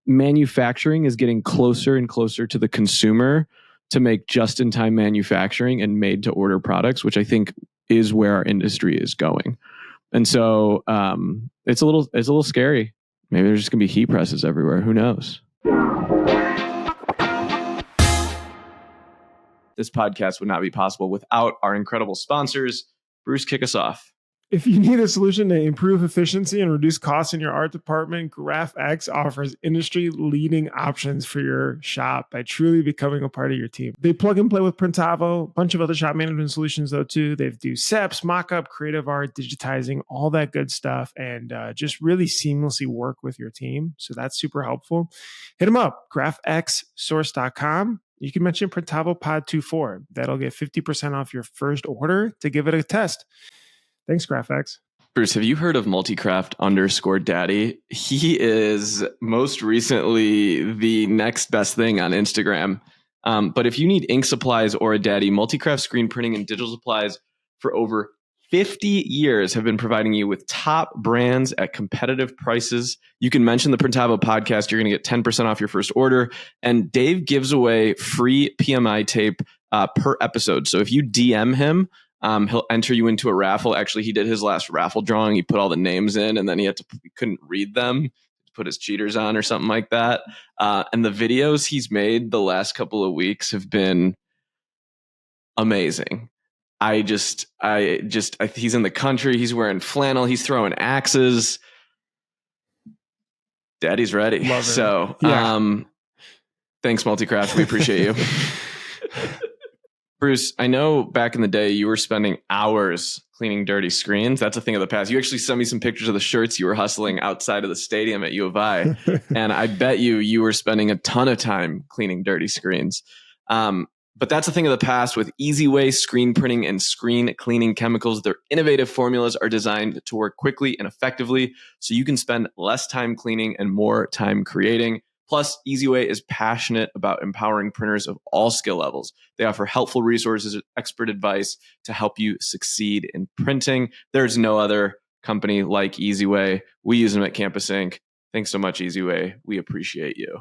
manufacturing is getting closer and closer to the consumer to make just-in-time manufacturing and made-to-order products, which I think is where our industry is going. And so it's a little scary. Maybe there's just gonna be heat presses everywhere. Who knows? This podcast would not be possible without our incredible sponsors. Bruce, kick us off. If you need a solution to improve efficiency and reduce costs in your art department, GraphX offers industry-leading options for your shop by truly becoming a part of your team. They plug and play with Printavo, a bunch of other shop management solutions though too. They do SEPs, mockup, creative art, digitizing, all that good stuff, and just really seamlessly work with your team. So that's super helpful. Hit them up, graphxsource.com. You can mention Printavo Pod 24. That'll get 50% off your first order to give it a test. Thanks, GraphX. Bruce, have you heard of multicraft_daddy? He is most recently the next best thing on Instagram. But if you need ink supplies or a daddy, Multicraft screen printing and digital supplies for over 50 years have been providing you with top brands at competitive prices. You can mention the Printavo podcast. You're going to get 10% off your first order. And Dave gives away free PMI tape per episode. So if you DM him, he'll enter you into a raffle. Actually, he did his last raffle drawing. He put all the names in and then he couldn't read them, put his cheaters on or something like that. And the videos he's made the last couple of weeks have been amazing. He's in the country. He's wearing flannel. He's throwing axes. Daddy's ready. Love it. So, Yeah. Thanks, Multicraft. We appreciate you. Bruce, I know back in the day you were spending hours cleaning dirty screens. That's a thing of the past. You actually sent me some pictures of the shirts you were hustling outside of the stadium at U of I. And I bet you were spending a ton of time cleaning dirty screens. But that's a thing of the past with EasyWay screen printing and screen cleaning chemicals. Their innovative formulas are designed to work quickly and effectively so you can spend less time cleaning and more time creating. Plus, EasyWay is passionate about empowering printers of all skill levels. They offer helpful resources and expert advice to help you succeed in printing. There's no other company like EasyWay. We use them at Campus Ink. Thanks so much, EasyWay. We appreciate you.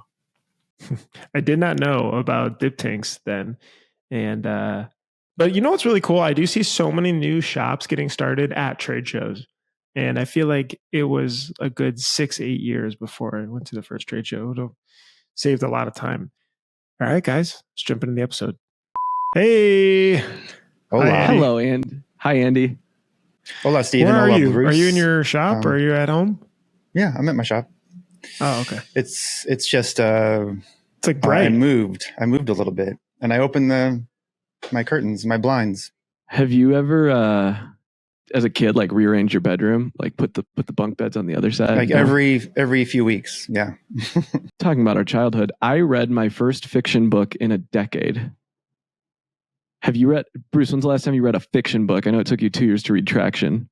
I did not know about dip tanks then. And but you know what's really cool? I do see so many new shops getting started at trade shows. And I feel like it was a good 6-8 years before I went to the first trade show. It would have saved a lot of time. All right, guys, let's jump into the episode. Hey. Hola. Hi, Andy. Hello, and hi, Andy. Hola, Steven. Where are Hola, you? Bruce. Are you in your shop or are you at home? Yeah, I'm at my shop. Oh, okay. It's just It's like bright. I moved a little bit and I opened my curtains, my blinds. Have you ever, as a kid, like rearrange your bedroom, like put the bunk beds on the other side? Like every few weeks. Yeah. Talking about our childhood, I read my first fiction book in a decade. Have you read, Bruce, when's the last time you read a fiction book? I know it took you 2 years to read Traction.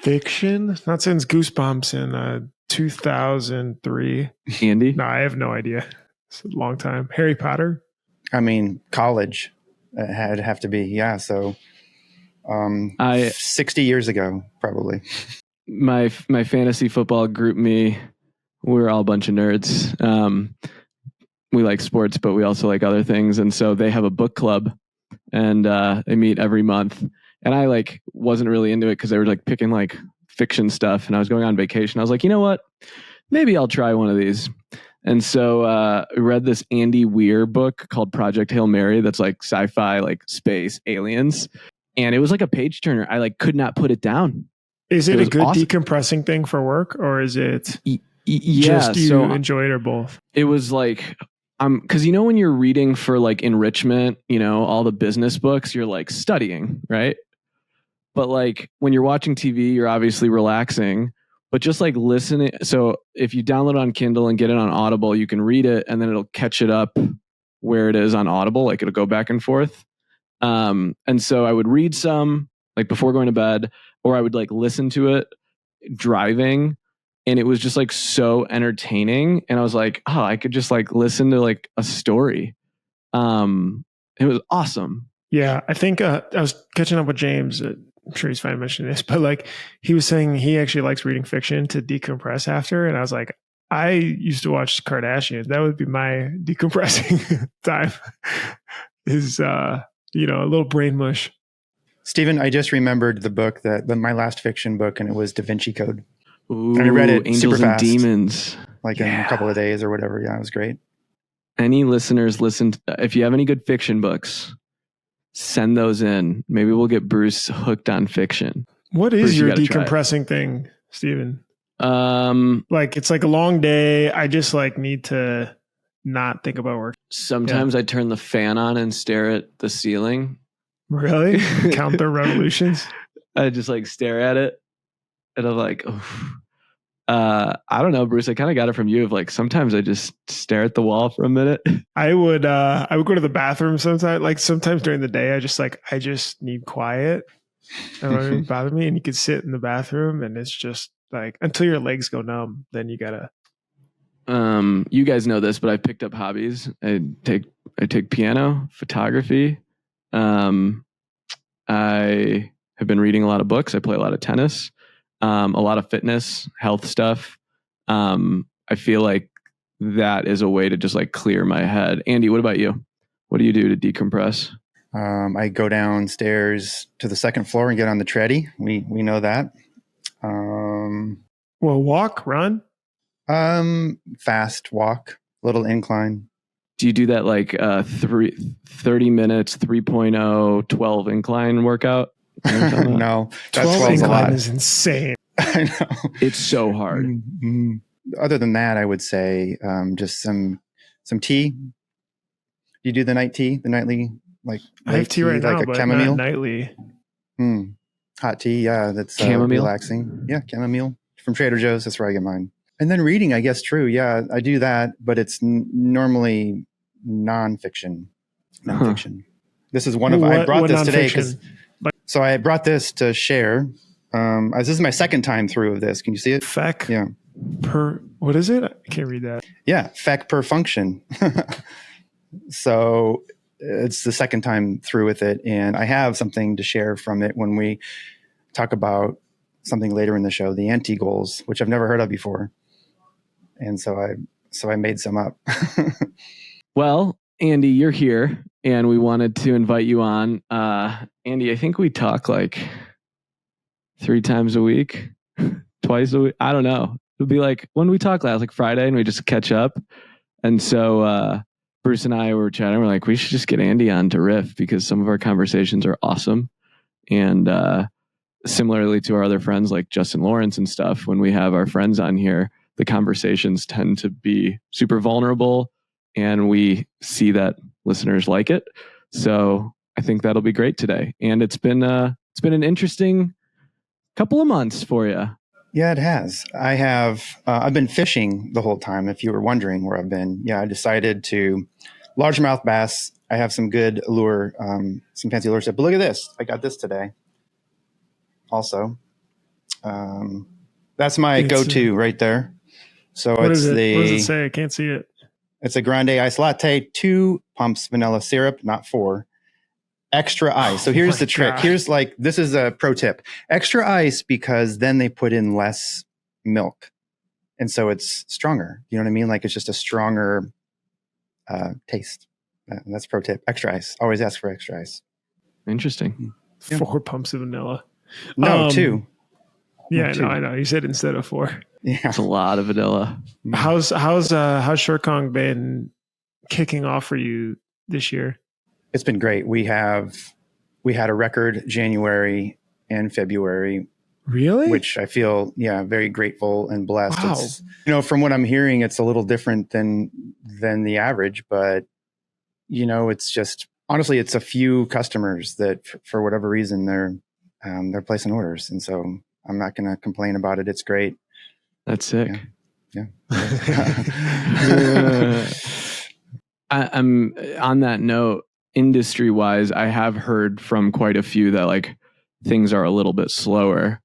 Fiction? Not since Goosebumps in 2003. Andy? No, I have no idea. It's a long time. Harry Potter? I mean, college had have to be. Yeah. So 60 years ago, probably. My fantasy football group, we're all a bunch of nerds. We like sports, but we also like other things. And so they have a book club and they meet every month. And I wasn't really into it because they were picking fiction stuff. And I was going on vacation. I was like, you know what? Maybe I'll try one of these. And so I read this Andy Weir book called Project Hail Mary. That's sci-fi, space, aliens. And it was a page turner. I could not put it down. Is it a good awesome decompressing thing for work, or is it yeah, just you so enjoy it, or both? It was because when you're reading for enrichment, all the business books, you're studying, right? But when you're watching TV, you're obviously relaxing. But just listening, so if you download it on Kindle and get it on Audible, you can read it and then it'll catch it up where it is on Audible. It'll go back and forth. And so I would read some before going to bed, or I would listen to it driving, and it was just so entertaining. And I was like, oh, I could just listen to a story. It was awesome. Yeah, I think I was catching up with James. I'm sure he's fine mentioning this, but he was saying he actually likes reading fiction to decompress after. And I was like, I used to watch Kardashians. That would be my decompressing time. Is a little brain mush. Stephen, I just remembered the book my last fiction book, and it was Da Vinci Code. Ooh, And I read it Angels super and fast, Demons. like in a couple of days or whatever. Yeah, it was great. Any listeners if you have any good fiction books, send those in. Maybe we'll get Bruce hooked on fiction. What is Bruce, your you gotta try it. decompressing thing, Stephen? Like it's like a long day. I just like need to not think about work. Sometimes I turn the fan on and stare at the ceiling. Really? Count the revolutions? I just like stare at it and I'm like, oof. I don't know, Bruce. I kind of got it from you of like sometimes I just stare at the wall for a minute. I would go to the bathroom sometimes. Like sometimes during the day, I just need quiet. It wouldn't bother me. And you could sit in the bathroom and it's just like until your legs go numb, then you gotta. You guys know this, but I picked up hobbies. I take piano, photography. I have been reading a lot of books. I play a lot of tennis, a lot of fitness, health stuff. I feel like that is a way to just like clear my head. Andy, what about you? What do you do to decompress? I go downstairs to the second floor and get on the treadie. We know that. Well, walk, run? Fast walk, little incline. Do you do that like 30 minutes, 3.0, 12 incline workup? No, 12 incline is insane. I know. It's so hard. Mm-hmm. Other than that, I would say just some tea. You do the night tea, the nightly like I have tea right now, like a but chamomile. not nightly. Hot tea, yeah, that's chamomile, relaxing. Yeah, chamomile from Trader Joe's. That's where I get mine. And then reading, I guess, true. Yeah, I do that, but it's normally nonfiction. This is one of I brought this today because so I brought this to share. This is my second time through of this. Can you see it? Feck. Yeah. What is it? I can't read that. Yeah, feck per function. So it's the second time through with it, and I have something to share from it when we talk about something later in the show, the anti-goals, which I've never heard of before. And so I made some up. Well, Andy, you're here and we wanted to invite you on. Andy, I think we talk like 3 times a week, twice a week. I don't know. It'll be like when we talk last, like Friday, and we just catch up. And so Bruce and I were chatting. We're like, we should just get Andy on to riff because some of our conversations are awesome. And similarly to our other friends like Justin Lawrence and stuff, when we have our friends on here, the conversations tend to be super vulnerable and we see that listeners like it. So I think that'll be great today. And it's been an interesting couple of months for you. Yeah, it has. I've been fishing the whole time. If you were wondering where I've been, I decided to largemouth bass. I have some good lure, some fancy lure stuff. But look at this. I got this today. Also, that's my go-to right there. So what does it say? I can't see it. It's a grande ice latte, 2 pumps vanilla syrup, not 4. Extra ice. So here's the trick. This is a pro tip. Extra ice because then they put in less milk. And so it's stronger. You know what I mean? Like it's just a stronger taste. That's pro tip. Extra ice. Always ask for extra ice. Interesting. 4 pumps of vanilla. No, 2. Yeah, no, I know. You said instead of 4. Yeah. It's a lot of vanilla. How's Shirt Kong been kicking off for you this year? It's been great. We had a record January and February. Really? Which I feel, very grateful and blessed. Wow. It's, from what I'm hearing, it's a little different than the average, but it's just, honestly, it's a few customers that for whatever reason, they're placing orders. And so I'm not going to complain about it. It's great. That's sick. Yeah. I'm on that note, industry wise, I have heard from quite a few that like things are a little bit slower.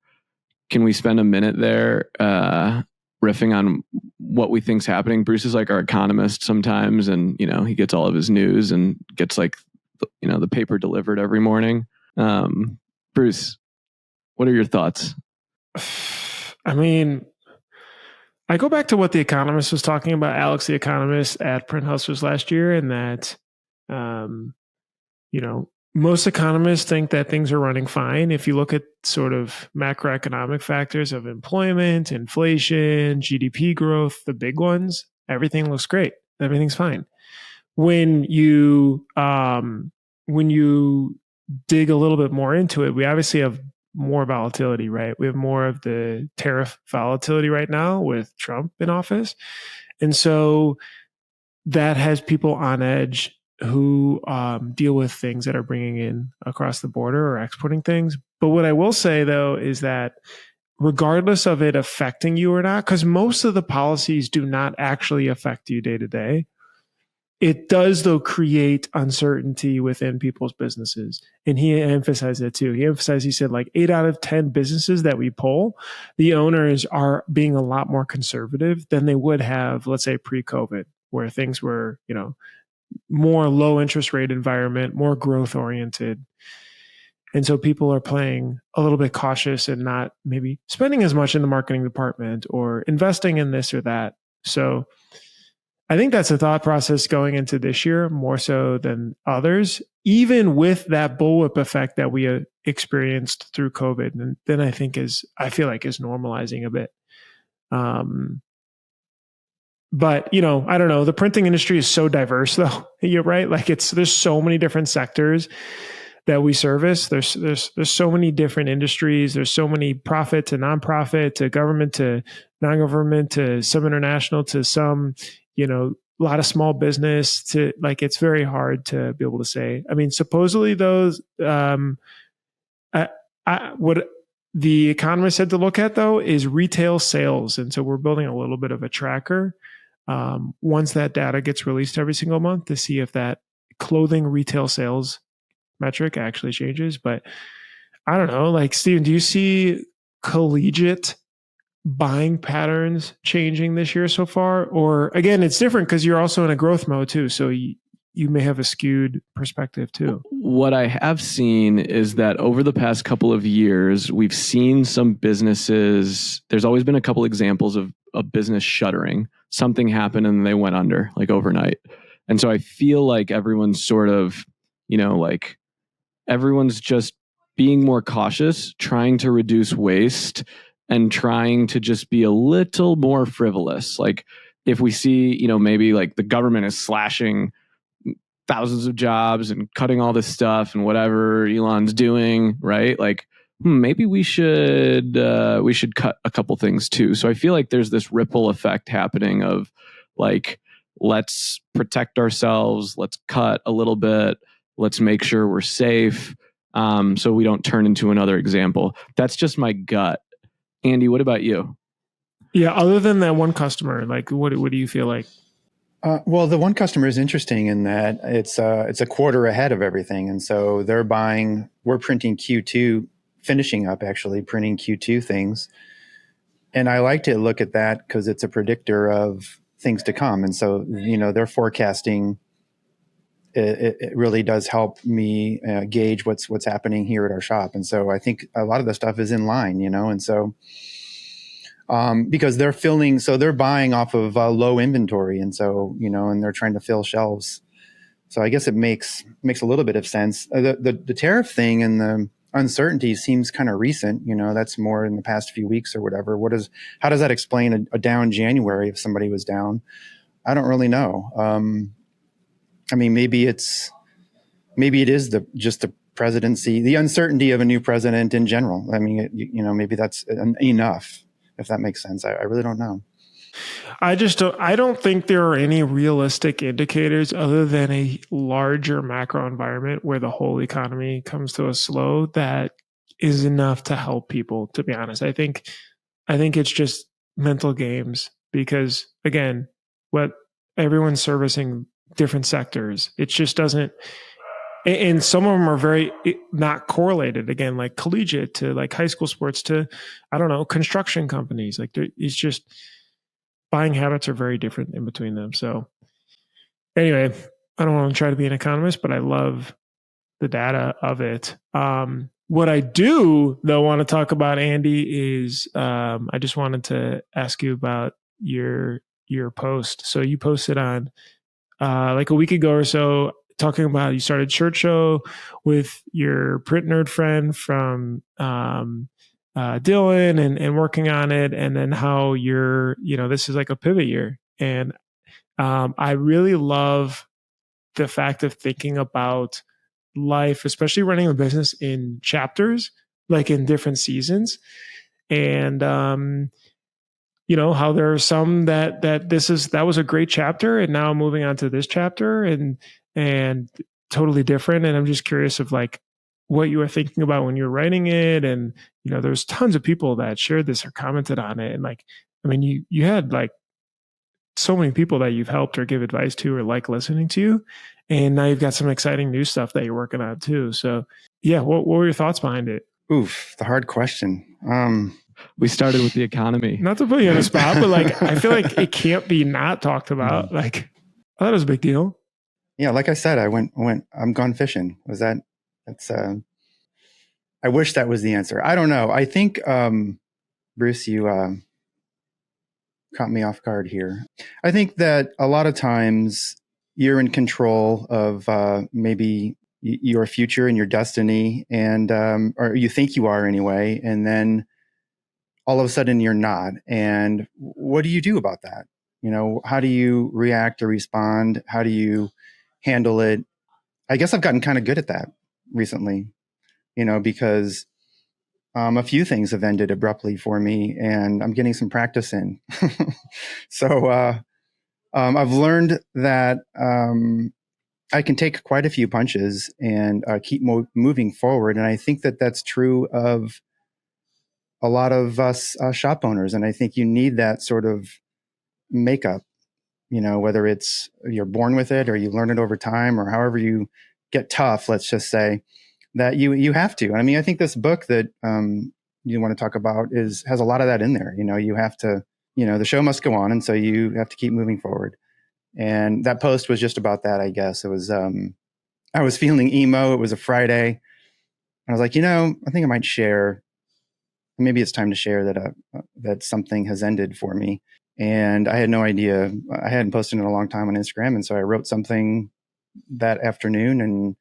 Can we spend a minute there riffing on what we think's happening? Bruce is like our economist sometimes, and he gets all of his news and gets like the paper delivered every morning. Bruce, what are your thoughts? I mean, I go back to what the Economist was talking about, Alex, the Economist at Print Hustlers last year, and that, most economists think that things are running fine. If you look at sort of macroeconomic factors of employment, inflation, GDP growth, the big ones, everything looks great. Everything's fine. When you dig a little bit more into it, we obviously have more volatility, right? We have more of the tariff volatility right now with Trump in office. And so that has people on edge who deal with things that are bringing in across the border or exporting things. But what I will say, though, is that regardless of it affecting you or not, because most of the policies do not actually affect you day to day, it does, though, create uncertainty within people's businesses. And he emphasized that too. He said like 8 out of 10 businesses that we poll, the owners are being a lot more conservative than they would have, let's say, pre-COVID, where things were, more low interest rate environment, more growth oriented. And so people are playing a little bit cautious and not maybe spending as much in the marketing department or investing in this or that. So I think that's the thought process going into this year more so than others, even with that bullwhip effect that we experienced through COVID. And then I feel like is normalizing a bit. But, I don't know. The printing industry is so diverse, though. You're right. Like there's so many different sectors that we service. There's so many different industries. There's so many profit to nonprofit to government to non-government to some international to some, a lot of small business to like, it's very hard to be able to say. I mean, supposedly those, what the Economist said to look at, though, is retail sales. And so we're building a little bit of a tracker once that data gets released every single month to see if that clothing retail sales metric actually changes. But I don't know, like Steven, do you see collegiate buying patterns changing this year so far? Or again, it's different because you're also in a growth mode too. So you may have a skewed perspective too. What I have seen is that over the past couple of years, we've seen some businesses, there's always been a couple examples of a business shuttering. Something happened and they went under like overnight. And so I feel like everyone's sort of, everyone's just being more cautious, trying to reduce waste and trying to just be a little more frivolous. Like if we see, maybe like the government is slashing thousands of jobs and cutting all this stuff and whatever Elon's doing, right? Like, maybe we should cut a couple things too. So I feel like there's this ripple effect happening of like, let's protect ourselves, let's cut a little bit, let's make sure we're safe, so we don't turn into another example. That's just my gut. Andy, what about you? Yeah, other than that one customer, like what do you feel like? Well, the one customer is interesting in that it's a quarter ahead of everything. And so they're buying, we're printing Q2, finishing up actually printing Q2 things. And I like to look at that because it's a predictor of things to come. And so, they're forecasting. It really does help me gauge what's happening here at our shop. And so I think a lot of the stuff is in line, and so because they're filling, so they're buying off of low inventory. And so, and they're trying to fill shelves. So I guess it makes a little bit of sense. The tariff thing and the uncertainty seems kind of recent. That's more in the past few weeks or whatever. How does that explain a down January if somebody was down? I don't really know. I mean, maybe it is just the presidency, the uncertainty of a new president in general. I mean, maybe that's enough, if that makes sense. I really don't know. I don't think there are any realistic indicators other than a larger macro environment where the whole economy comes to a slow that is enough to help people, to be honest. I think it's just mental games because again, what everyone's servicing different sectors. It just doesn't, and some of them are very not correlated. Again, like collegiate to like high school sports to, I don't know, construction companies. Like it's just buying habits are very different in between them. So anyway, I don't want to try to be an economist, but I love the data of it. What I do though want to talk about, Andy, is I just wanted to ask you about your post. So you posted on like a week ago or so, talking about you started Shirt Show with your print nerd friend from Dylan and working on it, and then how this is like a pivot year. And I really love the fact of thinking about life, especially running a business in chapters, like in different seasons. And how there are some that was a great chapter, and now moving on to this chapter and totally different. And I'm just curious of like what you were thinking about when you were writing it. And there's tons of people that shared this or commented on it, and like, I mean, you had like so many people that you've helped or give advice to or like listening to you, and now you've got some exciting new stuff that you're working on too. So yeah, what were your thoughts behind it? Oof, the hard question. We started with the economy. Not to put you on the spot, but like, I feel like it can't be not talked about. Like, I thought it was a big deal. Yeah, like I said, I'm gone fishing. I wish that was the answer. I don't know. I think, Bruce, you caught me off guard here. I think that a lot of times you're in control of maybe your future and your destiny, and or you think you are anyway, and then all of a sudden you're not. And what do you do about that? How do you react or respond? How do you handle it? I guess I've gotten kind of good at that recently, because a few things have ended abruptly for me, and I'm getting some practice in. So I've learned that I can take quite a few punches and keep moving forward. And I think that that's true of a lot of us shop owners. And I think you need that sort of makeup, whether it's you're born with it or you learn it over time, or however you get tough, let's just say, that you have to. I mean, I think this book that you want to talk about has a lot of that in there. You have to, the show must go on. And so you have to keep moving forward. And that post was just about that, I guess. It was, I was feeling emo. It was a Friday. I was like, I think I might share. Maybe it's time to share that something has ended for me. And I had no idea. I hadn't posted in a long time on Instagram. And so I wrote something that afternoon, and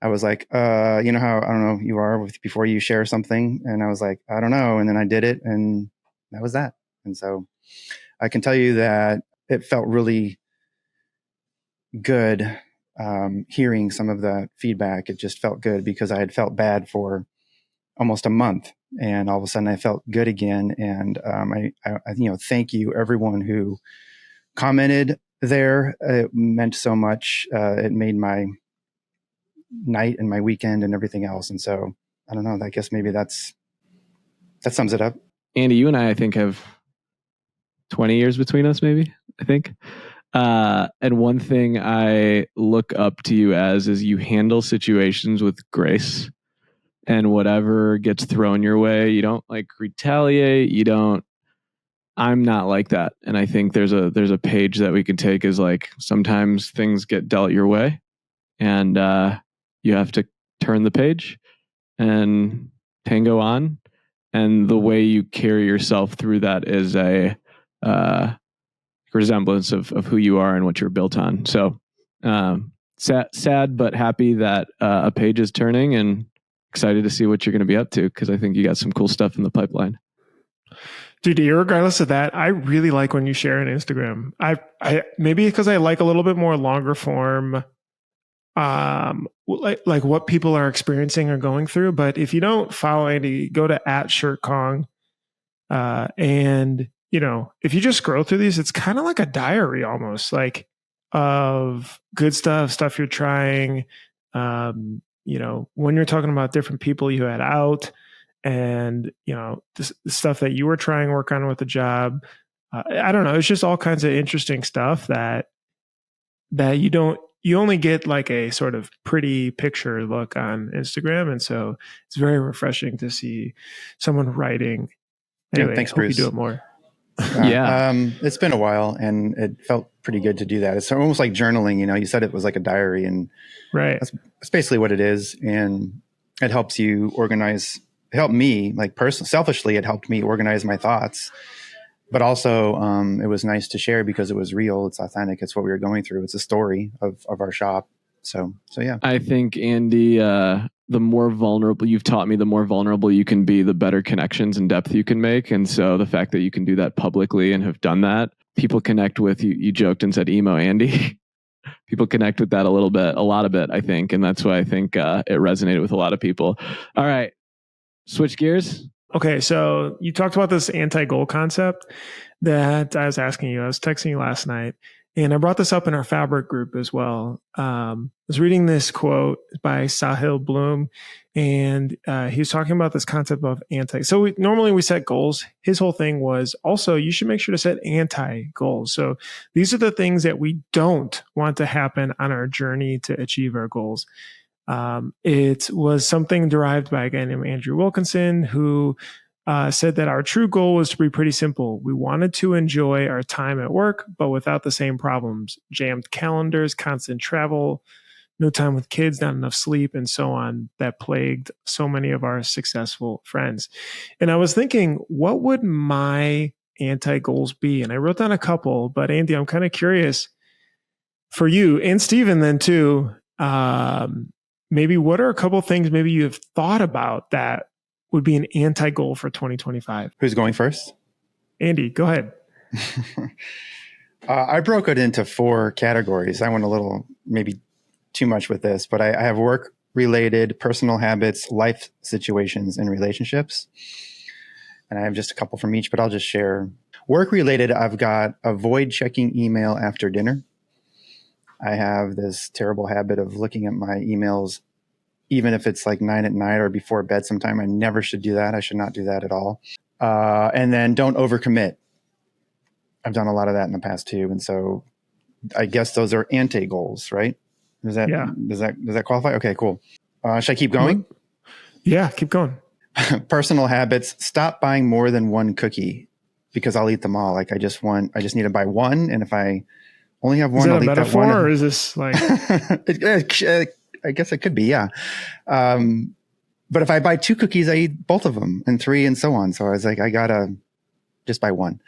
I was like, how, I don't know, you are before you share something. And I was like, I don't know. And then I did it, and that was that. And so I can tell you that it felt really good hearing some of the feedback. It just felt good because I had felt bad for almost a month, and all of a sudden I felt good again. And I thank you everyone who commented there. It meant so much. It made my night and my weekend and everything else. And so I don't know, I guess maybe that sums it up. Andy, you and I think have 20 years between us, maybe, I think. And one thing I look up to you as is you handle situations with grace, and whatever gets thrown your way, you don't like retaliate. I'm not like that. And I think there's a page that we can take is like, sometimes things get dealt your way, and you have to turn the page and tango on. And the way you carry yourself through that is a resemblance of who you are and what you're built on. So sad but happy that a page is turning, and excited to see what you're going to be up to, because I think you got some cool stuff in the pipeline. Dude, regardless of that, I really like when you share on Instagram. I maybe because I like a little bit more longer form, like what people are experiencing or going through. But if you don't follow Andy, go to @ShirtKong, and if you just scroll through these, it's kind of like a diary almost, like of good stuff you're trying. When you're talking about different people you had out, and the stuff that you were trying to work on with the job. I don't know. It's just all kinds of interesting stuff that you only get like a sort of pretty picture look on Instagram. And so it's very refreshing to see someone writing. Anyway, thanks, hope Bruce. you do it more. Yeah. It's been a while, and it felt pretty good to do that. It's almost like journaling. You said it was like a diary, and right. That's basically what it is. And it helps you organize. It helped me, like selfishly, it helped me organize my thoughts. but also it was nice to share because it was real. It's authentic. It's what we were going through. It's a story of our shop. So yeah. I think, Andy, the more vulnerable you've taught me, the more vulnerable you can be, the better connections and depth you can make. And so the fact that you can do that publicly and have done that, people connect with you. You joked and said emo Andy. People connect with that a lot of it, I think. And that's why I think it resonated with a lot of people. All right. Switch gears. Okay. So you talked about this anti-goal concept that I was asking you. I was texting you last night, and I brought this up in our fabric group as well. I was reading this quote by Sahil Bloom, and he was talking about this concept of So normally we set goals. His whole thing was also you should make sure to set anti-goals. So these are the things that we don't want to happen on our journey to achieve our goals. It was something derived by a guy named Andrew Wilkinson, who said that our true goal was to be pretty simple. We wanted to enjoy our time at work, but without the same problems: jammed calendars, constant travel, no time with kids, not enough sleep, and so on, that plagued so many of our successful friends. And I was thinking, what would my anti-goals be? And I wrote down a couple, but Andy, I'm kind of curious for you and Steven then too. Maybe what are a couple of things maybe you have thought about that would be an anti-goal for 2025? Who's going first? Andy, go ahead. I broke it into 4 categories. I went a little, maybe too much with this, but I have work-related, personal habits, life situations, and relationships. And I have just a couple from each, but I'll just share. Work-related, I've got avoid checking email after dinner. I have this terrible habit of looking at my emails, even if it's like 9 at night or before bed sometime. I never should do that. I should not do that at all. And then don't overcommit. I've done a lot of that in the past too. And so I guess those are anti-goals, right? Does that qualify? Okay, cool. Should I keep going? Yeah, keep going. Personal habits. Stop buying more than one cookie because I'll eat them all. Like I just need to buy one. And if I only have one, I'll eat that one. Or is this like... I guess it could be, yeah. But if I buy 2 cookies, I eat both of them, and 3 and so on. So I was like, I gotta just buy one.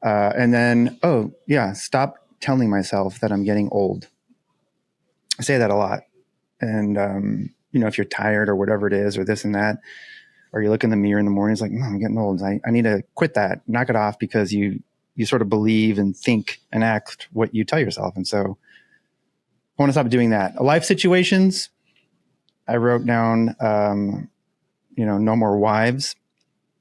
And then, stop telling myself that I'm getting old. I say that a lot. And, if you're tired or whatever it is, or this and that, or you look in the mirror in the morning, it's like, I'm getting old. I need to quit that, knock it off, because you sort of believe and think and act what you tell yourself. And so I want to stop doing that. Life situations, I wrote down, no more wives.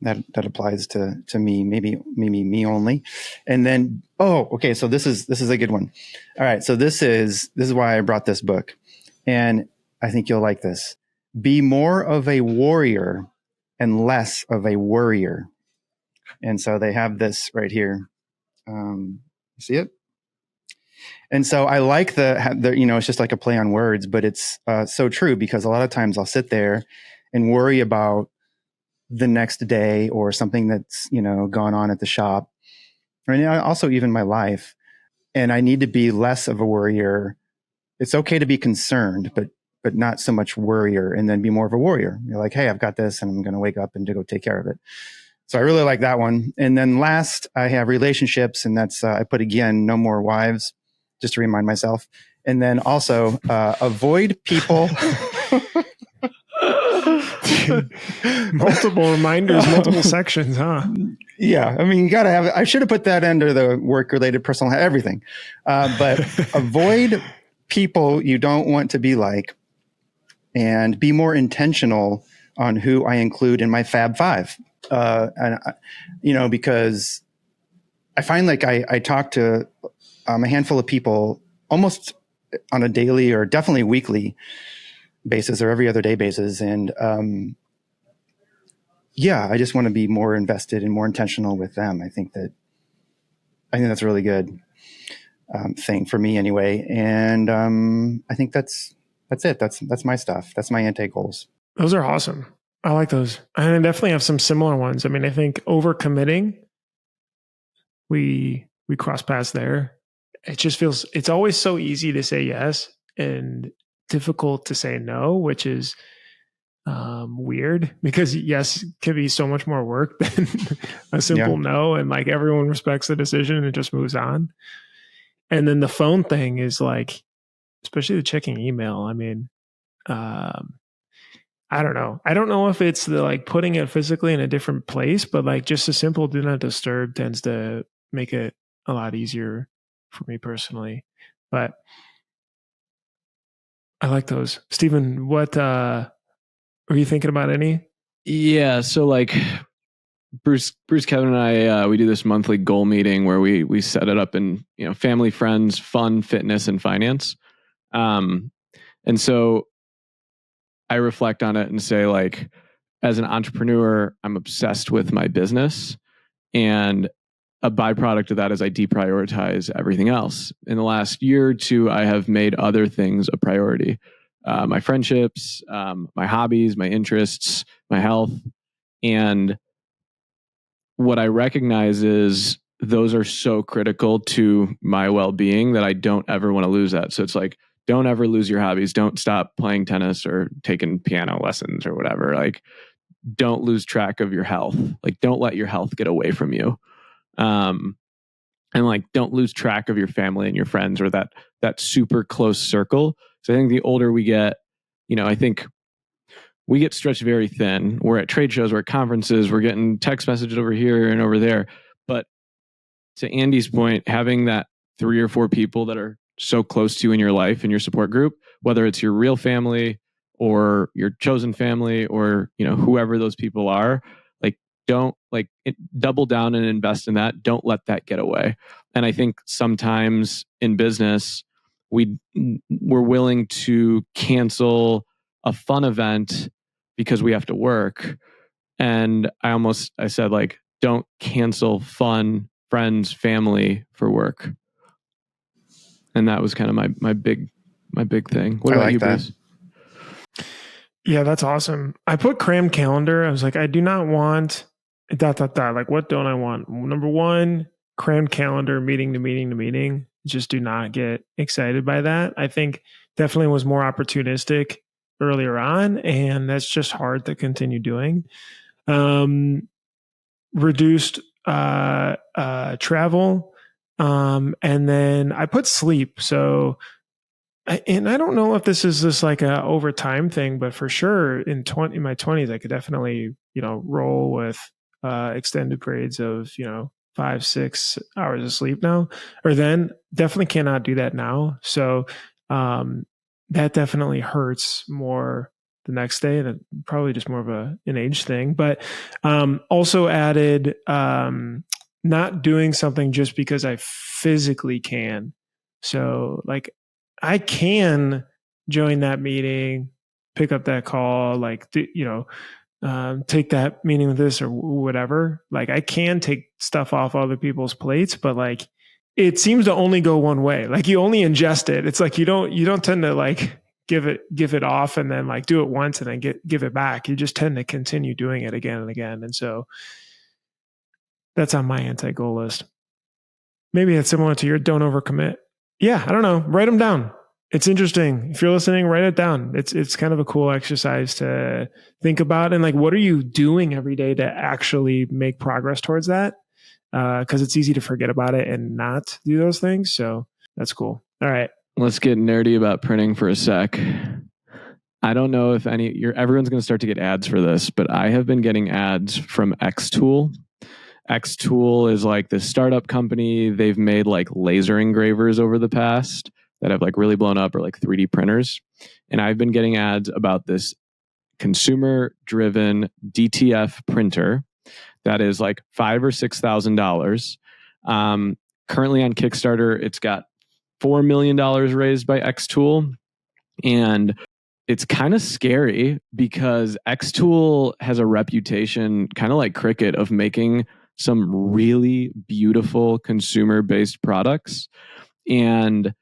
That applies to me, maybe me only. And then, so this is a good one. All right. So this is why I brought this book, and I think you'll like this. Be more of a warrior and less of a worrier. And so they have this right here. See it? And so I like the it's just like a play on words, but it's so true, because a lot of times I'll sit there and worry about the next day or something that's, gone on at the shop, and also even my life. And I need to be less of a worrier. It's okay to be concerned, but not so much worrier, and then be more of a warrior. You're like, hey, I've got this, and I'm going to wake up and to go take care of it. So I really like that one. And then last, I have relationships, and that's, I put again, no more wives, just to remind myself. And then also avoid people. Multiple reminders, multiple sections, huh? Yeah. I mean, you got to have it. I should have put that under the work-related, personal, everything. But avoid people you don't want to be like, and be more intentional on who I include in my Fab Five. Because I find like I talk to a handful of people almost on a daily or definitely weekly basis or every other day basis. And I just want to be more invested and more intentional with them. I think that's a really good thing for me anyway. And I think that's it. That's my stuff. That's my anti-goals. Those are awesome. I like those. And I definitely have some similar ones. I mean, I think overcommitting, we cross paths there. It just feels, it's always so easy to say yes and difficult to say no, which is weird, because yes, it could be so much more work than a simple no, and like everyone respects the decision and it just moves on. And then the phone thing is like, especially the checking email. I mean, I don't know. I don't know if it's the like putting it physically in a different place, but like just a simple do not disturb tends to make it a lot easier for me personally. But I like those. Stephen, what are you thinking about any? Yeah. So like Bruce, Kevin and I, we do this monthly goal meeting where we set it up in, family, friends, fun, fitness, and finance. And so I reflect on it and say, like, as an entrepreneur, I'm obsessed with my business, and a byproduct of that is I deprioritize everything else. In the last year or two, I have made other things a priority. My friendships, my hobbies, my interests, my health. And what I recognize is those are so critical to my well-being that I don't ever want to lose that. So it's like, don't ever lose your hobbies. Don't stop playing tennis or taking piano lessons or whatever. Like, don't lose track of your health. Like, don't let your health get away from you. And like, don't lose track of your family and your friends, or that super close circle. So I think the older we get, I think we get stretched very thin. We're at trade shows, we're at conferences, we're getting text messages over here and over there. But to Andy's point, having that 3 or 4 people that are so close to you in your life and your support group, whether it's your real family or your chosen family or, whoever those people are, like, don't double down and invest in that. Don't let that get away. And I think sometimes in business, we're willing to cancel a fun event because we have to work. And I said, like, don't cancel fun, friends, family for work. And that was kind of my big thing. What about you, Bruce? Yeah, that's awesome. I put crammed calendar. I was like, I do not want ... Like, what don't I want? Number one, crammed calendar, meeting to meeting to meeting. Just do not get excited by that. I think definitely was more opportunistic earlier on, and that's just hard to continue doing. Reduced travel, and then I put sleep. So, and I don't know if this is just like a over time thing, but for sure in my 20s, I could definitely, roll with extended periods of, 5-6 hours of sleep now, or then definitely cannot do that now. So that definitely hurts more the next day. That probably just more of an age thing, but also added not doing something just because I physically can. So like, I can join that meeting, pick up that call, like, take that meeting with this or whatever. Like, I can take stuff off other people's plates, but like, it seems to only go one way. Like, you only ingest it. It's like, you don't tend to like give it off and then like do it once and then give it back. You just tend to continue doing it again and again. And so that's on my anti-goal list. Maybe it's similar to your don't overcommit. Yeah, I don't know. Write them down. It's interesting. If you're listening, write it down. It's kind of a cool exercise to think about. And like, what are you doing every day to actually make progress towards that? Because it's easy to forget about it and not do those things. So that's cool. All right. Let's get nerdy about printing for a sec. I don't know if everyone's going to start to get ads for this, but I have been getting ads from Xtool. Xtool is like this startup company. They've made like laser engravers over the past that have like really blown up, or like 3D printers. And I've been getting ads about this consumer driven DTF printer that is like $5,000 or $6,000. Currently on Kickstarter, it's got $4 million raised by Xtool. And it's kind of scary because Xtool has a reputation, kind of like Cricut, of making some really beautiful consumer-based products. And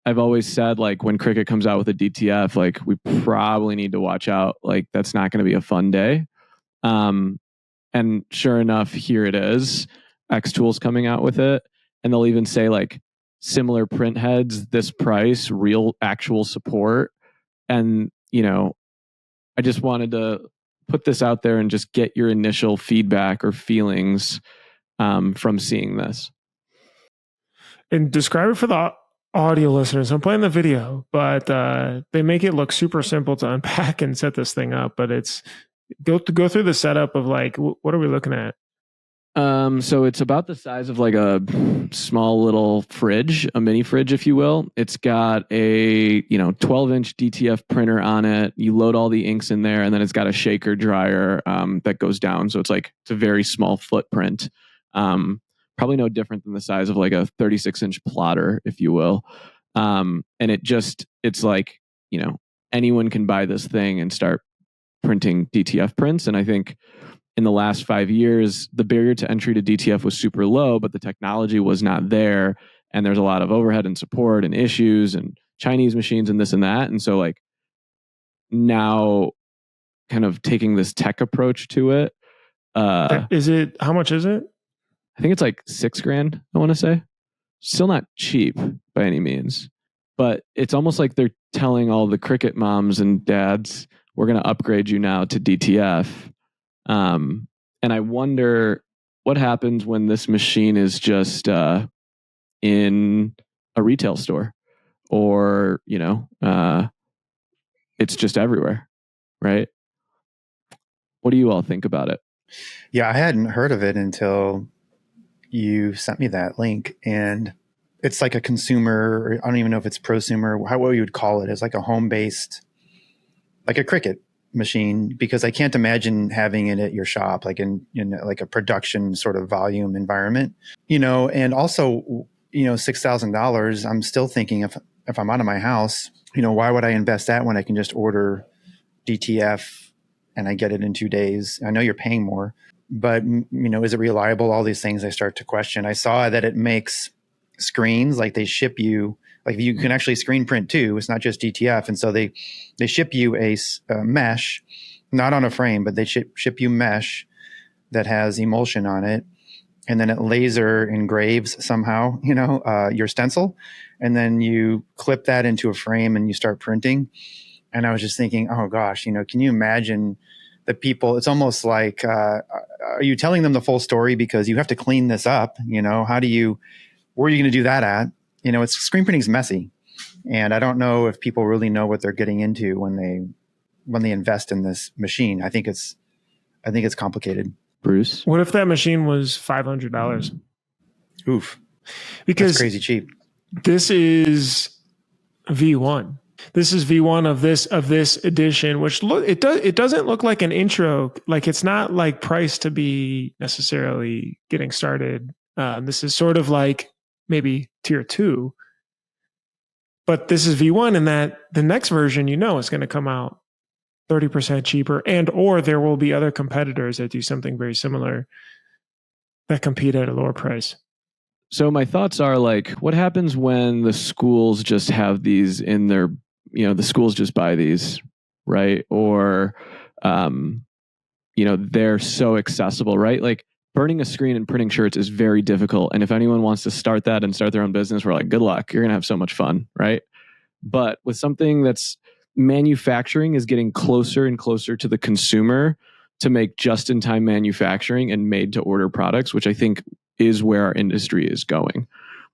I've always said, like, when Cricut comes out with a DTF, like, we probably need to watch out. Like, that's not going to be a fun day. And sure enough, here it is. Xtool's coming out with it. And they'll even say, like, similar print heads, this price, real actual support. And, I just wanted to put this out there and just get your initial feedback or feelings from seeing this. And describe it for the audio listeners. I'm playing the video, but they make it look super simple to unpack and set this thing up. But it's go through the setup of like, what are we looking at? So it's about the size of like a small little fridge, a mini fridge, if you will. It's got a 12-inch DTF printer on it. You load all the inks in there, and then it's got a shaker dryer that goes down. So it's a very small footprint. Probably no different than the size of like a 36-inch plotter, if you will. And it's like, anyone can buy this thing and start printing DTF prints. And I think in the last 5 years, the barrier to entry to DTF was super low, but the technology was not there. And there's a lot of overhead and support and issues and Chinese machines and this and that. And so like now kind of taking this tech approach to it. How much is it? I think it's like $6,000, I want to say. Still not cheap by any means, but it's almost like they're telling all the Cricut moms and dads, we're going to upgrade you now to DTF. And I wonder what happens when this machine is just in a retail store or, it's just everywhere, right? What do you all think about it? Yeah, I hadn't heard of it until you sent me that link, and it's like a consumer, I don't even know if it's prosumer, what you would call it. It's like a home-based, like a Cricut machine, because I can't imagine having it at your shop, like in like a production sort of volume environment, and also, $6,000. I'm still thinking if I'm out of my house, why would I invest that when I can just order DTF and I get it in 2 days? I know you're paying more, but is it reliable? All these things I start to question. I saw that it makes screens, like they ship you, like you can actually screen print too. It's not just DTF. And so they ship you a mesh, not on a frame, but they ship you mesh that has emulsion on it. And then it laser engraves somehow, your stencil. And then you clip that into a frame and you start printing. And I was just thinking, oh gosh, can you imagine the people? It's almost like, are you telling them the full story? Because you have to clean this up. Where are you going to do that at? It's screen printing's messy. And I don't know if people really know what they're getting into when they invest in this machine. I think it's complicated. Bruce, what if that machine was $500? Oof. Because that's crazy cheap. This is V1. This is V1 of this edition, which it doesn't look like an intro. Like it's not like priced to be necessarily getting started. This is sort of like maybe tier 2, but this is V1, and that the next version is going to come out 30% cheaper, or there will be other competitors that do something very similar that compete at a lower price. So my thoughts are like, what happens when the schools just have these in their, the schools just buy these, right? Or, they're so accessible, right? Like burning a screen and printing shirts is very difficult. And if anyone wants to start that and start their own business, we're like, good luck. You're going to have so much fun, right? But with something that's manufacturing is getting closer and closer to the consumer to make just-in-time manufacturing and made-to-order products, which I think is where our industry is going.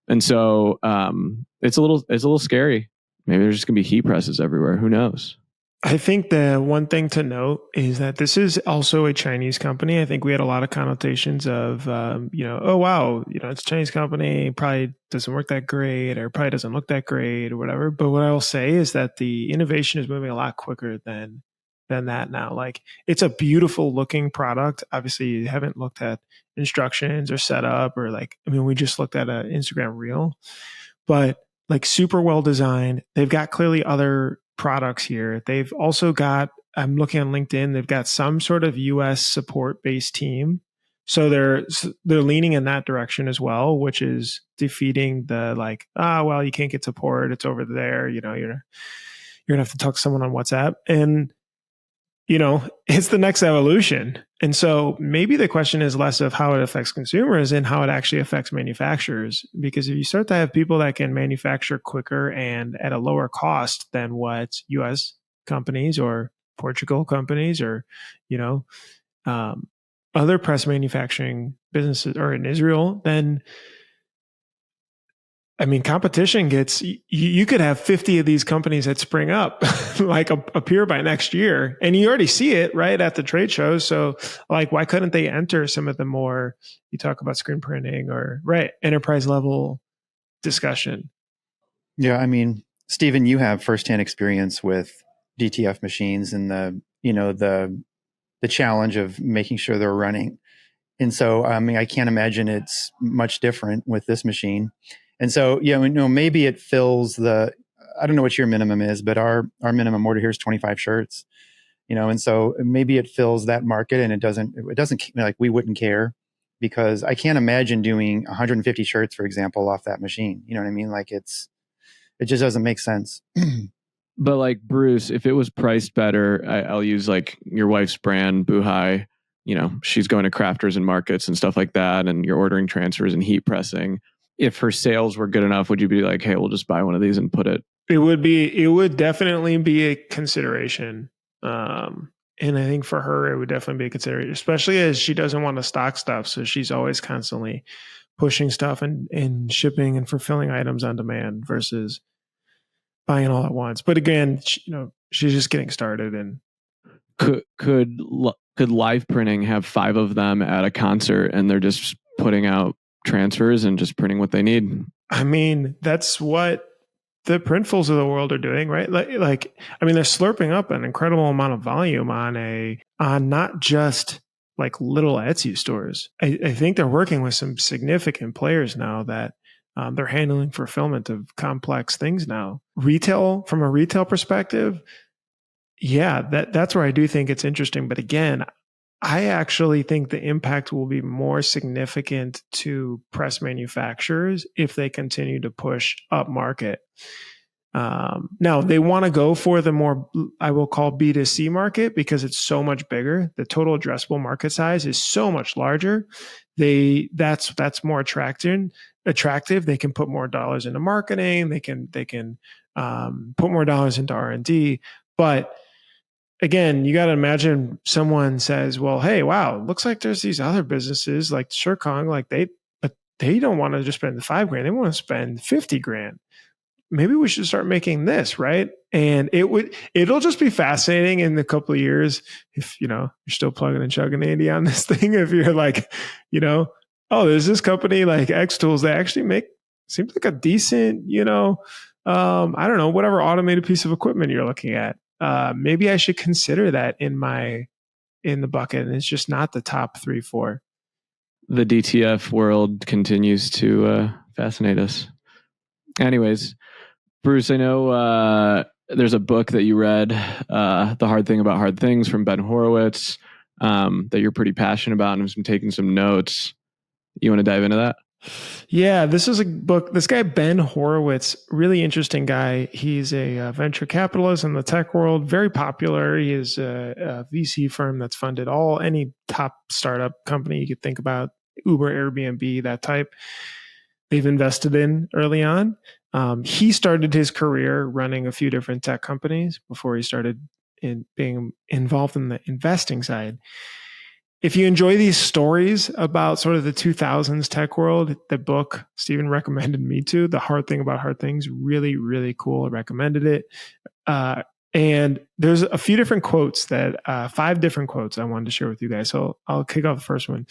And so it's a little scary. Maybe there's just gonna be heat presses everywhere. Who knows? I think the one thing to note is that this is also a Chinese company. I think we had a lot of connotations of, oh, wow, it's a Chinese company, probably doesn't work that great or probably doesn't look that great or whatever. But what I will say is that the innovation is moving a lot quicker than that now. Like it's a beautiful looking product. Obviously, you haven't looked at instructions or setup or we just looked at an Instagram reel, but like super well designed. They've got clearly other products here. They've also got, I'm looking on LinkedIn, they've got some sort of US support based team. So they're leaning in that direction as well, which is defeating the well, you can't get support. It's over there. You're going to have to talk to someone on WhatsApp. And it's the next evolution. And so maybe the question is less of how it affects consumers and how it actually affects manufacturers. Because if you start to have people that can manufacture quicker and at a lower cost than what US companies or Portugal companies or, you know, other press manufacturing businesses, or in Israel, then I mean, competition gets, you could have 50 of these companies that spring up, like appear by next year. And you already see it, right, at the trade shows. So, like, why couldn't they enter some of the more, you talk about screen printing or, right, enterprise level discussion? Yeah. I mean, Stephen, you have firsthand experience with DTF machines and the challenge of making sure they're running. And so, I mean, I can't imagine it's much different with this machine. And so, maybe it fills I don't know what your minimum is, but our minimum order here is 25 shirts, and so maybe it fills that market, and it doesn't, like, we wouldn't care, because I can't imagine doing 150 shirts, for example, off that machine. You know what I mean? Like, it just doesn't make sense. But like, Bruce, if it was priced better, I'll use like your wife's brand, Buhai. She's going to crafters and markets and stuff like that, and you're ordering transfers and heat pressing. If her sales were good enough, would you be like, hey, we'll just buy one of these and put it? It would definitely be a consideration. And I think for her, it would definitely be a consideration, especially as she doesn't want to stock stuff. So she's always constantly pushing stuff and shipping and fulfilling items on demand versus buying it all at once. But again, she's just getting started. And could live printing have 5 of them at a concert and they're just putting out transfers and just printing what they need? I mean, that's what the Printfuls of the world are doing, right? Like, I mean, they're slurping up an incredible amount of volume on not just like little Etsy stores. I think they're working with some significant players now that they're handling fulfillment of complex things now. From a retail perspective, yeah, that's where I do think it's interesting. But again, I actually think the impact will be more significant to press manufacturers if they continue to push up market. Now, they want to go for the more, I will call, B2C market, because it's so much bigger. The total addressable market size is so much larger. That's more attractive. They can put more dollars into marketing. They can put more dollars into R&D. But again, you got to imagine someone says, well, hey, wow, looks like there's these other businesses like Shirt Kong, but they don't want to just spend the $5,000. They want to spend $50,000. Maybe we should start making this, right? And it'll just be fascinating in a couple of years if, you're still plugging and chugging, Andy, on this thing. If you're like, oh, there's this company like X Tools, they actually seems like a decent, I don't know, whatever automated piece of equipment you're looking at. Maybe I should consider that in the bucket, and it's just not the top 3, 4. The DTF world continues to fascinate us. Anyways, Bruce, I know there's a book that you read, The Hard Thing About Hard Things, from Ben Horowitz, that you're pretty passionate about, and I'm taking some notes. You want to dive into that? Yeah, this is a book. This guy, Ben Horowitz, really interesting guy. He's a venture capitalist in the tech world, very popular. He is a VC firm that's funded any top startup company you could think about, Uber, Airbnb, that type. They've invested in early on. He started his career running a few different tech companies before he started being involved in the investing side. If you enjoy these stories about sort of the 2000s tech world, the book Stephen recommended me to, The Hard Thing About Hard Things, really, really cool. I recommended it. And there's a few different quotes 5 different quotes I wanted to share with you guys. So I'll kick off the first one.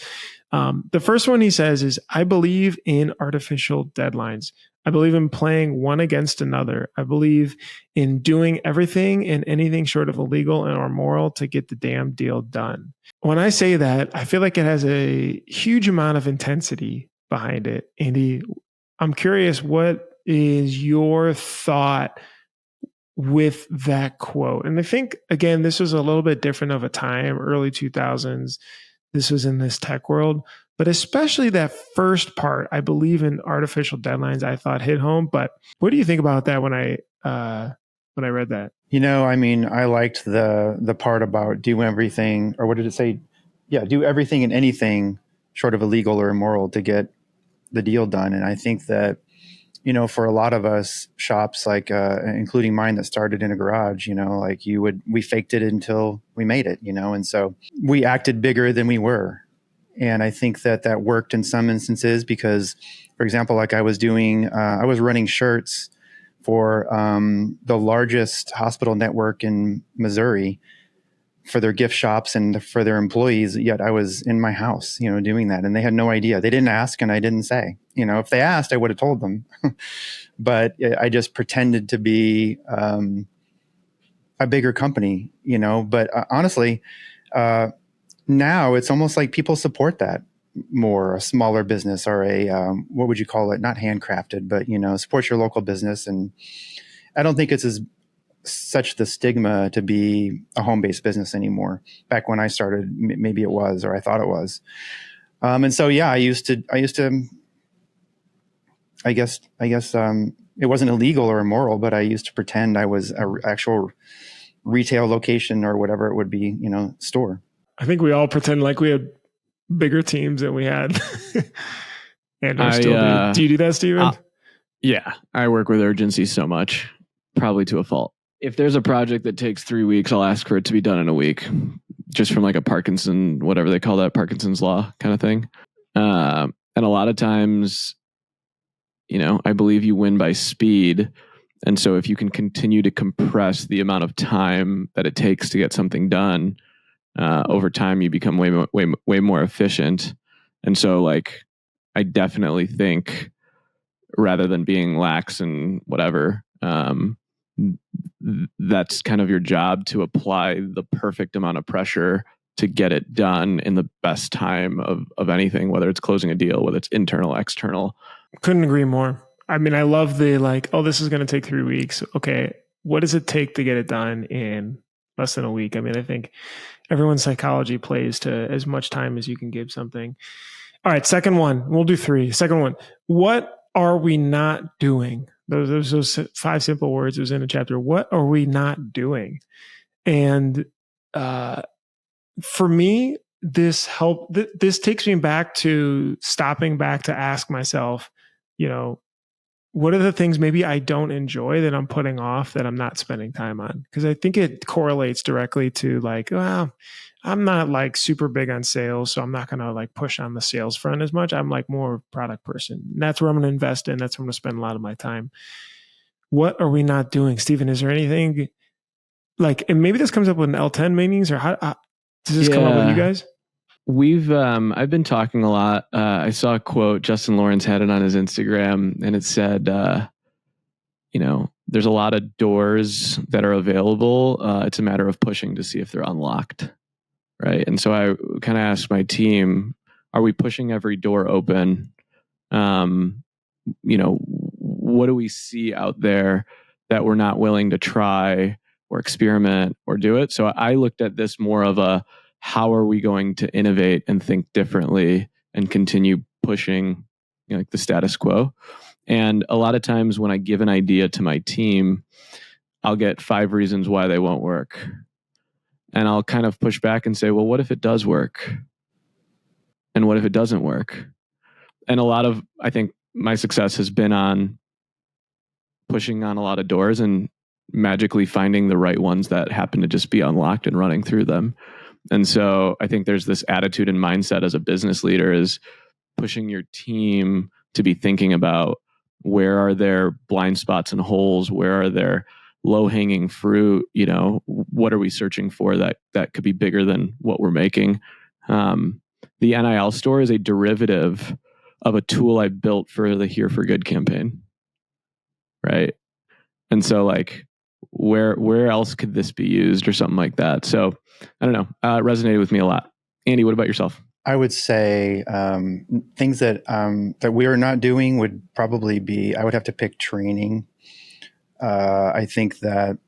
The first one he says is, I believe in artificial deadlines. I believe in playing one against another. I believe in doing everything and anything short of illegal and or moral to get the damn deal done. When I say that, I feel like it has a huge amount of intensity behind it. Andy, I'm curious, what is your thought with that quote? And I think, again, this was a little bit different of a time, early 2000s. This was in this tech world, but especially that first part, I believe in artificial deadlines, I thought hit home. But what do you think about that when I read that? I mean, I liked the part about do everything, or what did it say? Yeah, do everything and anything short of illegal or immoral to get the deal done. And I think that, for a lot of us shops, like, including mine that started in a garage, like we faked it until we made it, and so we acted bigger than we were. And I think that worked in some instances because, for example, like I was running shirts for the largest hospital network in Missouri for their gift shops and for their employees. Yet I was in my house, doing that. And they had no idea. They didn't ask and I didn't say. If they asked, I would have told them. But I just pretended to be a bigger company, But honestly, now it's almost like people support that more, a smaller business or a, what would you call it? Not handcrafted, but, support your local business. And I don't think it's such the stigma to be a home-based business anymore. Back when I started, maybe it was, or I thought it was. And so, yeah, I guess it wasn't illegal or immoral, but I used to pretend I was an actual retail location or whatever it would be, store. I think we all pretend like we had bigger teams than we had. And I still do. Do you do that, Steven? Yeah, I work with urgency so much, probably to a fault. If there's a project that takes 3 weeks, I'll ask for it to be done in a week, just from like a whatever they call that, Parkinson's law kind of thing. And a lot of times, I believe you win by speed. And so if you can continue to compress the amount of time that it takes to get something done, over time, you become way more efficient. And so like, I definitely think rather than being lax and whatever, that's kind of your job, to apply the perfect amount of pressure to get it done in the best time of anything, whether it's closing a deal, whether it's internal, external. Couldn't agree more. I mean, I love the this is going to take 3 weeks. Okay. What does it take to get it done in less than a week? I mean, I think everyone's psychology plays to as much time as you can give something. All right. Second one, we'll do 3. Second one, what are we not doing? Those 5 simple words. It was in a chapter. What are we not doing? And for me, this takes me back to stopping back to ask myself, what are the things maybe I don't enjoy that I'm putting off, that I'm not spending time on? Because I think it correlates directly to I'm not super big on sales, so I'm not going to push on the sales front as much. I'm more of a product person. And that's where I'm going to invest in. That's where I'm going to spend a lot of my time. What are we not doing? Steven, is there anything and maybe this comes up with an L10 meetings, or how does this come up with you guys? We've, I've been talking a lot. I saw a quote, Justin Lawrence had it on his Instagram, and it said, there's a lot of doors that are available. It's a matter of pushing to see if they're unlocked. Right. And so I kind of asked my team, are we pushing every door open? What do we see out there that we're not willing to try or experiment or do it? So I looked at this more of how are we going to innovate and think differently and continue pushing the status quo? And a lot of times when I give an idea to my team, I'll get 5 reasons why they won't work. And I'll kind of push back and say, well, what if it does work? And what if it doesn't work? And I think my success has been on pushing on a lot of doors and magically finding the right ones that happen to just be unlocked and running through them. And so I think there's this attitude and mindset as a business leader is pushing your team to be thinking about where are their blind spots and holes, where are their low-hanging fruit, what are we searching for that could be bigger than what we're making. The NIL store is a derivative of a tool I built for the Here for Good campaign. Right. And so where else could this be used or something like that? So I don't know. It resonated with me a lot. Andy, what about yourself? I would say things that we are not doing would probably be, I would have to pick training. I think that,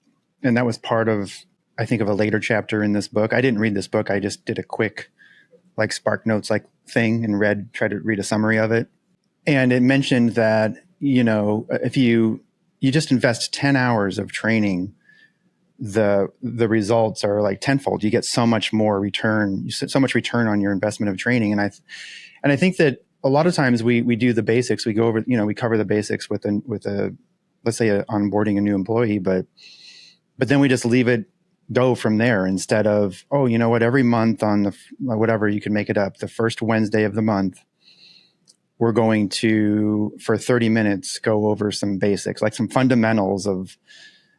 and that was part of, I think of a later chapter in this book. I didn't read this book. I just did a quick Spark Notes thing and tried to read a summary of it. And it mentioned that, if you just invest 10 hours of training, the results are tenfold. You get so much more return. You get so much return on your investment of training. And I think that a lot of times we do the basics. We go over, we cover the basics with a let's say onboarding a new employee, but then we just leave it go from there instead of, oh, you know what, every month on the whatever, you can make it up, the first Wednesday of the month, we're going to, for 30 minutes, go over some basics, like some fundamentals of,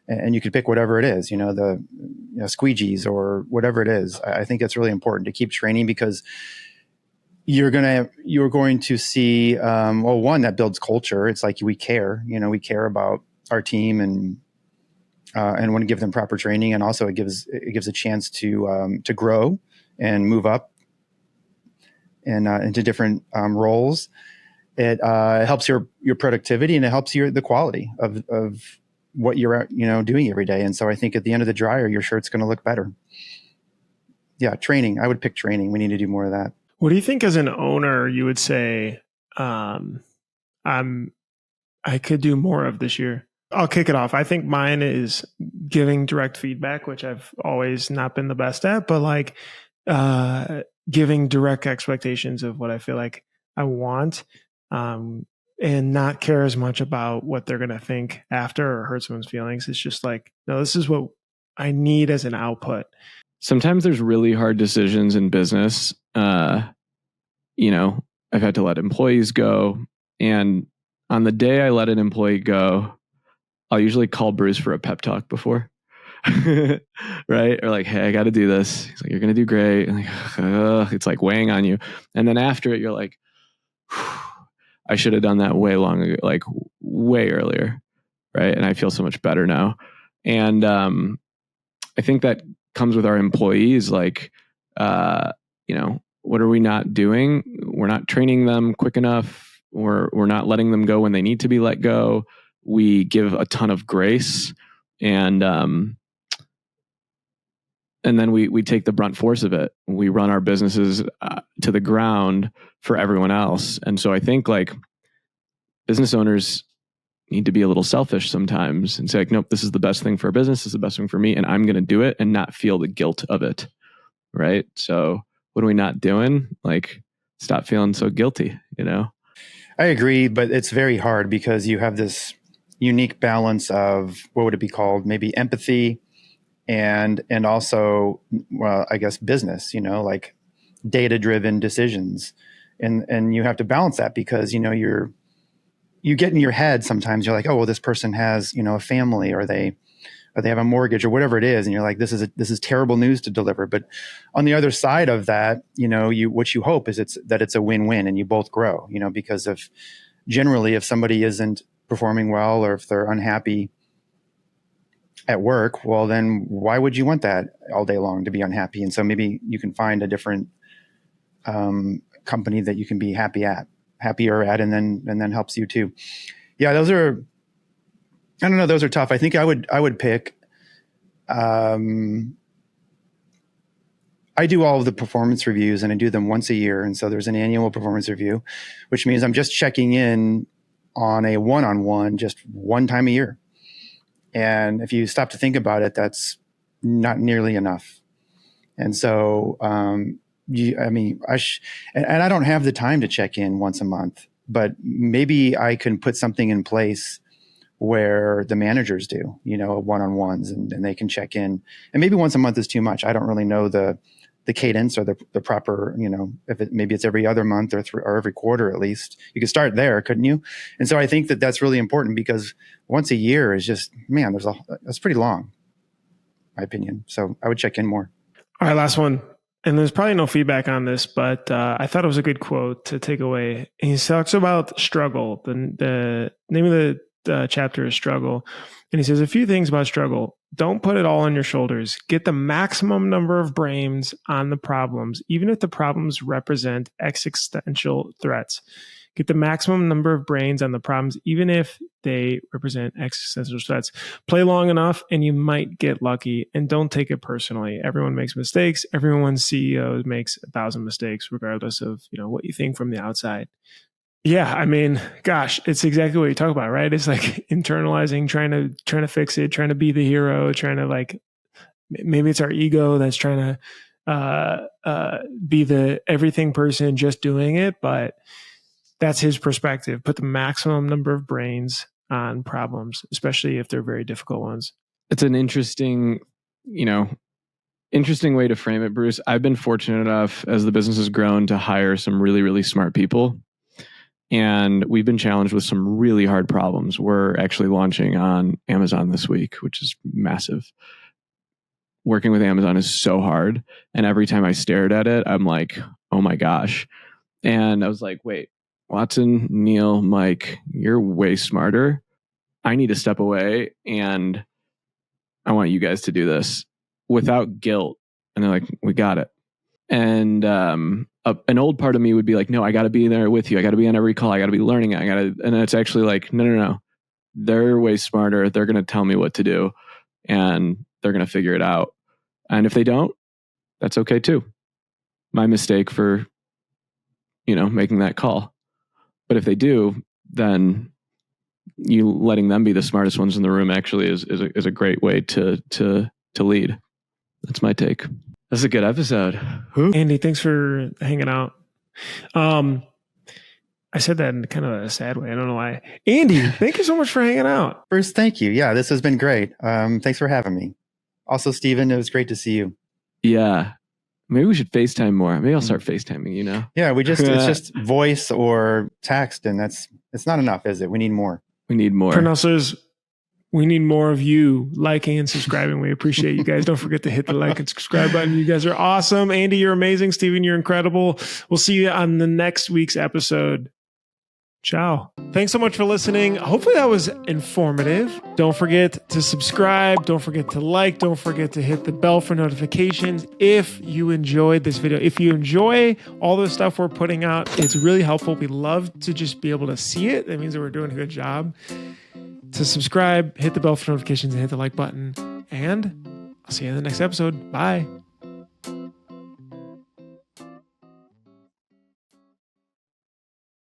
and you could pick whatever it is, the squeegees or whatever it is. I think it's really important to keep training because you're going to see, one, that builds culture. It's like we care about our team and want to give them proper training. And also it gives a chance to grow and move up and into different roles. It helps your productivity, and it helps the quality of what you're doing every day. And so I think at the end of the dryer, your shirt's going to look better. Yeah, training. I would pick training. We need to do more of that. What do you think as an owner you would say I could do more of this year? I'll kick it off. I think mine is giving direct feedback, which I've always not been the best at, but like giving direct expectations of what I feel like I want, and not care as much about what they're going to think after or hurt someone's feelings. It's just like, no, this is what I need as an output. Sometimes there's really hard decisions in business. I've had to let employees go. And on the day I let an employee go, I'll usually call Bruce for a pep talk before. Right? Or like, hey, I got to do this. He's like, you're going to do great. And like, it's like weighing on you. And then after it, you're like, I should have done that way longer, like way earlier. Right. And I feel so much better now. And I think that comes with our employees. Like, what are we not doing? We're not training them quick enough. We're not letting them go when they need to be let go. We give a ton of grace, and then we take the brunt force of it. We run our businesses to the ground for everyone else. And so I think like business owners need to be a little selfish sometimes and say like, nope, this is the best thing for a business. This is the best thing for me. And I'm going to do it and not feel the guilt of it. Right. So what are we not doing? Like, stop feeling so guilty, I agree, but it's very hard because you have this unique balance of, what would it be called? Maybe empathy and also, well, I guess business, like data-driven decisions. And you have to balance that because, you get in your head sometimes, you're like, oh, well, this person has, a family, or they have a mortgage or whatever it is. And you're like, this is terrible news to deliver. But on the other side of that, what you hope is that it's a win-win and you both grow, because generally if somebody isn't performing well, or if they're unhappy at work, well, then why would you want that all day long, to be unhappy? And so maybe you can find a different company that you can be happier at, and then helps you too. Yeah, those are tough. I think I would pick, I do all of the performance reviews, and I do them once a year. And so there's an annual performance review, which means I'm just checking in on a one-on-one just one time a year. And if you stop to think about it, that's not nearly enough. And so, and I don't have the time to check in once a month, but maybe I can put something in place where the managers do, one-on-ones, and they can check in. And maybe once a month is too much. I don't really know the cadence or the proper, maybe it's every other month or every quarter at least. You could start there, couldn't you? And so I think that that's really important, because once a year is just, man, that's pretty long, my opinion. So I would check in more. All right, last one. And there's probably no feedback on this, but I thought it was a good quote to take away. He talks about struggle. The name of the chapter is Struggle. And he says a few things about struggle. Don't put it all on your shoulders. Get the maximum number of brains on the problems, even if the problems represent existential threats. Get the maximum number of brains on the problems, even if they represent existential threats. Play long enough and you might get lucky, and don't take it personally. Everyone makes mistakes. Everyone's CEO makes 1,000 mistakes, regardless of what you think from the outside. Yeah, I mean, gosh, it's exactly what you talk about, right? It's like internalizing, trying to fix it, trying to be the hero, trying to like, maybe it's our ego that's trying to be the everything person just doing it. But That's his perspective. Put the maximum number of brains on problems, especially if they're very difficult ones. It's an interesting way to frame it, Bruce. I've been fortunate enough as the business has grown to hire some really, really smart people. And we've been challenged with some really hard problems. We're actually launching on Amazon this week, which is massive. Working with Amazon is so hard. And every time I stared at it, I'm like, oh my gosh. And I was like, wait, Watson, Neil, Mike, you're way smarter. I need to step away and I want you guys to do this without guilt. And they're like, we got it. And an old part of me would be like, no, I got to be there with you. I got to be on every call. I got to be learning. And it's actually like, no. They're way smarter. They're going to tell me what to do and they're going to figure it out. And if they don't, that's okay too. My mistake for, making that call. But if they do, then you letting them be the smartest ones in the room actually is a great way to lead. That's my take. That's a good episode. Andy, thanks for hanging out. I said that in kind of a sad way. I don't know why. Andy, thank you so much for hanging out. Bruce, thank you. Yeah, this has been great. Thanks for having me. Also, Steven, it was great to see you. Yeah. Maybe we should FaceTime more. Maybe I'll start FaceTiming, Yeah, it's just voice or text, and it's not enough, is it? We need more. We need more. Printhousers, we need more of you liking and subscribing. We appreciate you guys. Don't forget to hit the like and subscribe button. You guys are awesome. Andy, you're amazing. Steven, you're incredible. We'll see you on the next week's episode. Ciao. Thanks so much for listening. Hopefully that was informative. Don't forget to subscribe. Don't forget to like. Don't forget to hit the bell for notifications if you enjoyed this video. If you enjoy all the stuff we're putting out, it's really helpful. We love to just be able to see it. That means that we're doing a good job. To subscribe, hit the bell for notifications, and hit the like button. And I'll see you in the next episode. Bye.